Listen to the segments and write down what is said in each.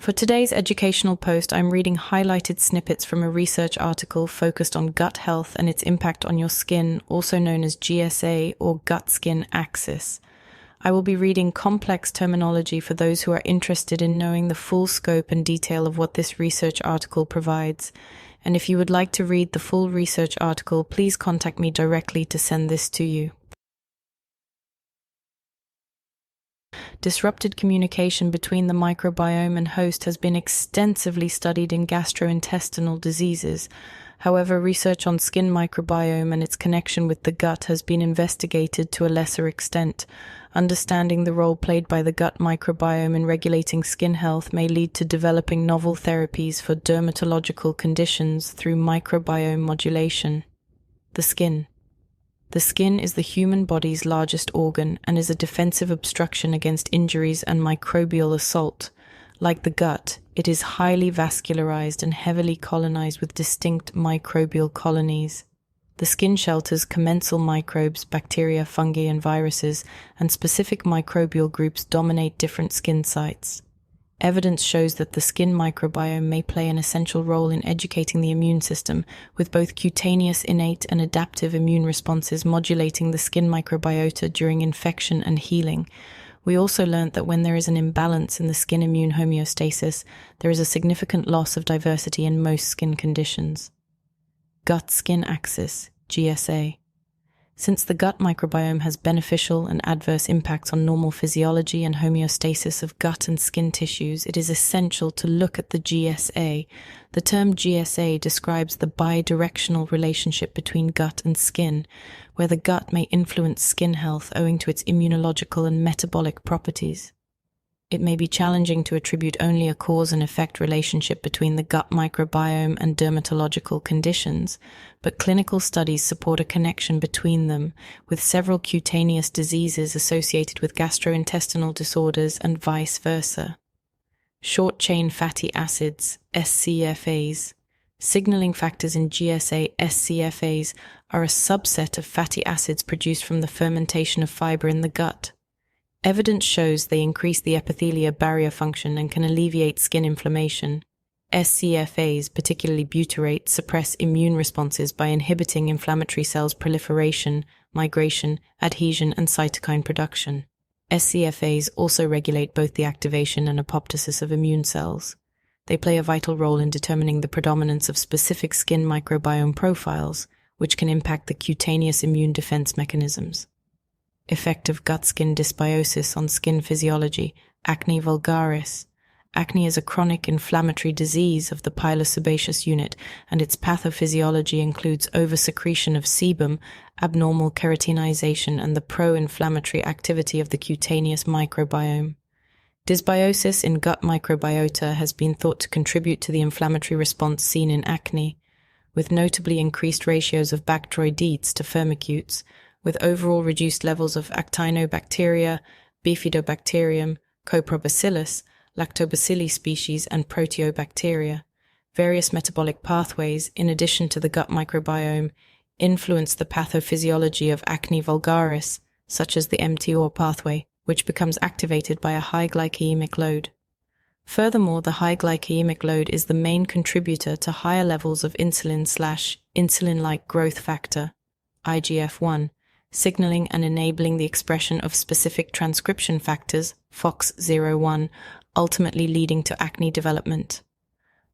For today's educational post, I'm reading highlighted snippets from a research article focused on gut health and its impact on your skin, also known as GSA or gut-skin axis. I will be reading complex terminology for those who are interested in knowing the full scope and detail of what this research article provides. And if you would like to read the full research article, please contact me directly to send this to you. Disrupted communication between the microbiome and host has been extensively studied in gastrointestinal diseases. However, research on skin microbiome and its connection with the gut has been investigated to a lesser extent. Understanding the role played by the gut microbiome in regulating skin health may lead to developing novel therapies for dermatological conditions through microbiome modulation. The skin. The skin is the human body's largest organ and is a defensive obstruction against injuries and microbial assault. Like the gut, it is highly vascularized and heavily colonized with distinct microbial colonies. The skin shelters commensal microbes, bacteria, fungi, and viruses, and specific microbial groups dominate different skin sites. Evidence shows that the skin microbiome may play an essential role in educating the immune system, with both cutaneous innate and adaptive immune responses modulating the skin microbiota during infection and healing. We also learned that when there is an imbalance in the skin immune homeostasis, there is a significant loss of diversity in most skin conditions. Gut-skin axis, GSA. Since the gut microbiome has beneficial and adverse impacts on normal physiology and homeostasis of gut and skin tissues, it is essential to look at the GSA. The term GSA describes the bidirectional relationship between gut and skin, where the gut may influence skin health owing to its immunological and metabolic properties. It may be challenging to attribute only a cause and effect relationship between the gut microbiome and dermatological conditions, but clinical studies support a connection between them, with several cutaneous diseases associated with gastrointestinal disorders and vice versa. Short-chain fatty acids, SCFAs. Signaling factors in GSA SCFAs are a subset of fatty acids produced from the fermentation of fiber in the gut. Evidence shows they increase the epithelia barrier function and can alleviate skin inflammation. SCFAs, particularly butyrate, suppress immune responses by inhibiting inflammatory cells' proliferation, migration, adhesion, and cytokine production. SCFAs also regulate both the activation and apoptosis of immune cells. They play a vital role in determining the predominance of specific skin microbiome profiles, which can impact the cutaneous immune defense mechanisms. Effect of gut-skin dysbiosis on skin physiology, acne vulgaris. Acne is a chronic inflammatory disease of the pilosebaceous unit, and its pathophysiology includes oversecretion of sebum, abnormal keratinization, and the pro-inflammatory activity of the cutaneous microbiome. Dysbiosis in gut microbiota has been thought to contribute to the inflammatory response seen in acne, with notably increased ratios of bacteroidetes to firmicutes, with overall reduced levels of actinobacteria, bifidobacterium, coprobacillus, lactobacilli species, and proteobacteria. Various metabolic pathways, in addition to the gut microbiome, influence the pathophysiology of acne vulgaris, such as the mTOR pathway, which becomes activated by a high glycemic load. Furthermore, the high glycemic load is the main contributor to higher levels of insulin/insulin-like growth factor, IGF-1, signaling and enabling the expression of specific transcription factors, FOXO1, ultimately leading to acne development.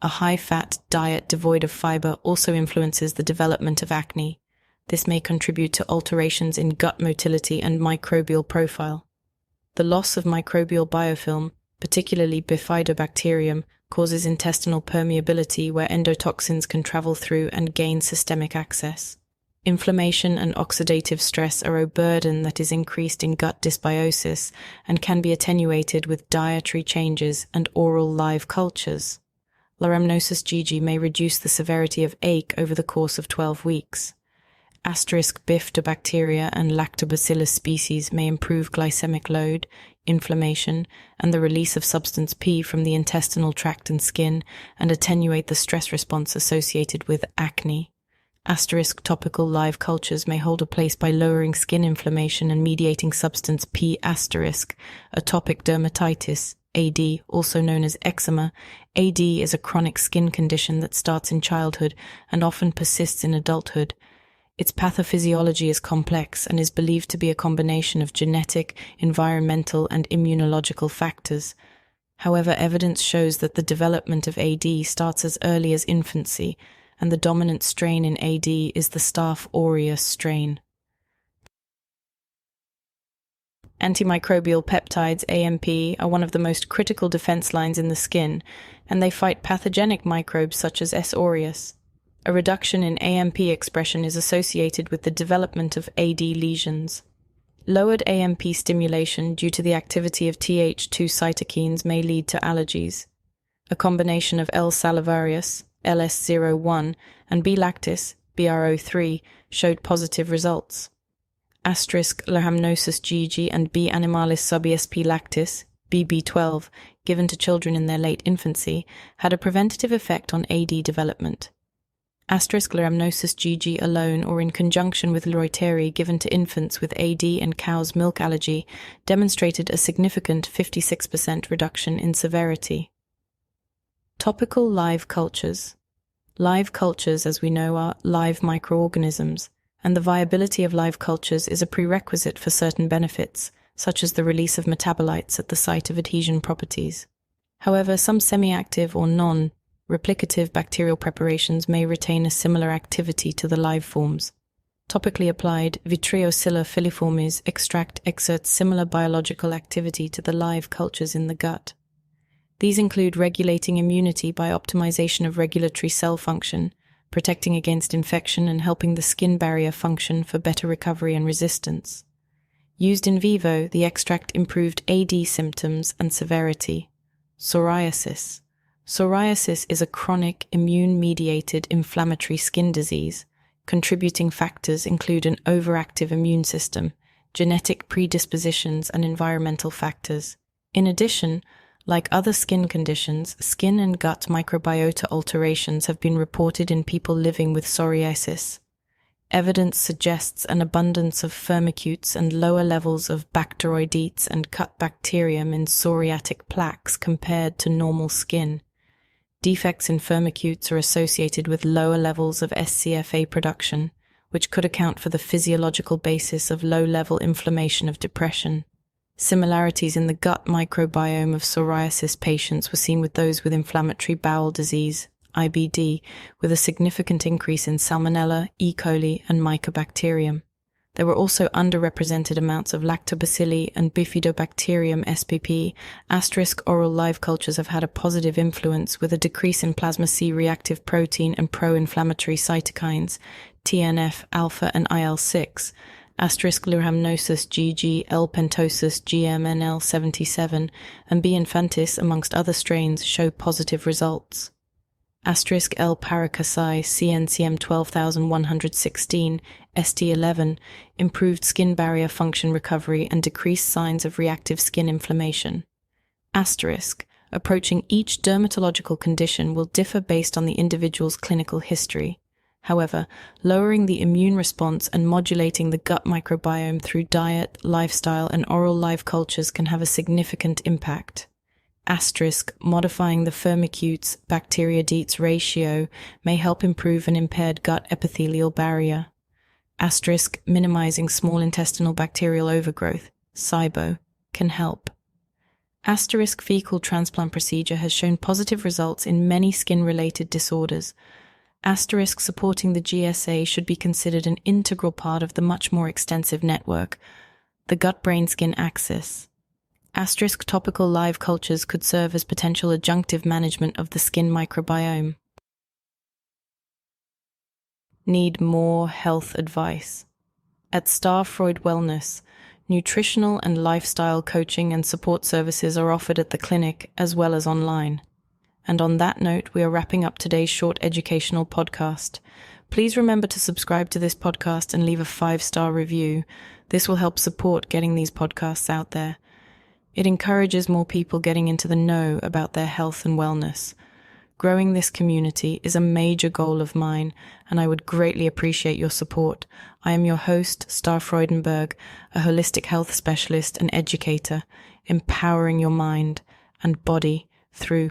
A high-fat diet devoid of fiber also influences the development of acne. This may contribute to alterations in gut motility and microbial profile. The loss of microbial biofilm, particularly bifidobacterium, causes intestinal permeability where endotoxins can travel through and gain systemic access. Inflammation and oxidative stress are a burden that is increased in gut dysbiosis and can be attenuated with dietary changes and oral live cultures. Rhamnosus GG may reduce the severity of ache over the course of 12 weeks. Bifidobacteria and lactobacillus species may improve glycemic load, inflammation, and the release of substance P from the intestinal tract and skin, and attenuate the stress response associated with acne. Topical live cultures may hold a place by lowering skin inflammation and mediating substance P*, atopic dermatitis, AD, also known as eczema. AD is a chronic skin condition that starts in childhood and often persists in adulthood. Its pathophysiology is complex and is believed to be a combination of genetic, environmental, and immunological factors. However, evidence shows that the development of AD starts as early as infancy, and the dominant strain in AD is the Staph aureus strain. Antimicrobial peptides, AMP, are one of the most critical defense lines in the skin, and they fight pathogenic microbes such as S. aureus. A reduction in AMP expression is associated with the development of AD lesions. Lowered AMP stimulation due to the activity of Th2 cytokines may lead to allergies. A combination of L. salivarius, LS01, and B. lactis, BR03, showed positive results. Leishmaniasis GG and B. animalis sub-ESP lactis, BB12, given to children in their late infancy, had a preventative effect on AD development. Leishmaniasis GG alone or in conjunction with Reuteri given to infants with AD and cow's milk allergy demonstrated a significant 56% reduction in severity. Topical live cultures. Live cultures, as we know, are live microorganisms, and the viability of live cultures is a prerequisite for certain benefits, such as the release of metabolites at the site of adhesion properties. However, some semi-active or non-replicative bacterial preparations may retain a similar activity to the live forms. Topically applied Vitriosilla filiformis extract exerts similar biological activity to the live cultures in the gut. These include regulating immunity by optimization of regulatory cell function, protecting against infection and helping the skin barrier function for better recovery and resistance. Used in vivo, the extract improved AD symptoms and severity. Psoriasis. Psoriasis is a chronic, immune-mediated inflammatory skin disease. Contributing factors include an overactive immune system, genetic predispositions, and environmental factors. In addition, like other skin conditions, skin and gut microbiota alterations have been reported in people living with psoriasis. Evidence suggests an abundance of firmicutes and lower levels of bacteroidetes and gut bacterium in psoriatic plaques compared to normal skin. Defects in firmicutes are associated with lower levels of SCFA production, which could account for the physiological basis of low-level inflammation of depression. Similarities in the gut microbiome of psoriasis patients were seen with those with inflammatory bowel disease, IBD, with a significant increase in Salmonella, E. coli, and Mycobacterium. There were also underrepresented amounts of Lactobacilli and Bifidobacterium spp. Oral live cultures have had a positive influence with a decrease in plasma C-reactive protein and pro-inflammatory cytokines, TNF, alpha, and IL-6. Leishmaniasis GG, L. pentosus, GMNL77, and B. infantis, amongst other strains, show positive results. L. paracasi, CNCM 12116, ST11, improved skin barrier function recovery and decreased signs of reactive skin inflammation. Approaching each dermatological condition will differ based on the individual's clinical history. However, lowering the immune response and modulating the gut microbiome through diet, lifestyle, and oral live cultures can have a significant impact. Modifying the firmicutes-bacterioidetes ratio may help improve an impaired gut epithelial barrier. Minimizing small intestinal bacterial overgrowth, SIBO, can help. Fecal transplant procedure has shown positive results in many skin-related disorders. Supporting the GSA should be considered an integral part of the much more extensive network, the gut-brain-skin axis. Topical live cultures could serve as potential adjunctive management of the skin microbiome. Need more health advice? At Freud Wellness, nutritional and lifestyle coaching and support services are offered at the clinic as well as online. And on that note, we are wrapping up today's short educational podcast. Please remember to subscribe to this podcast and leave a 5-star review. This will help support getting these podcasts out there. It encourages more people getting into the know about their health and wellness. Growing this community is a major goal of mine, and I would greatly appreciate your support. I am your host, Freudenberg, a holistic health specialist and educator, empowering your mind, and body through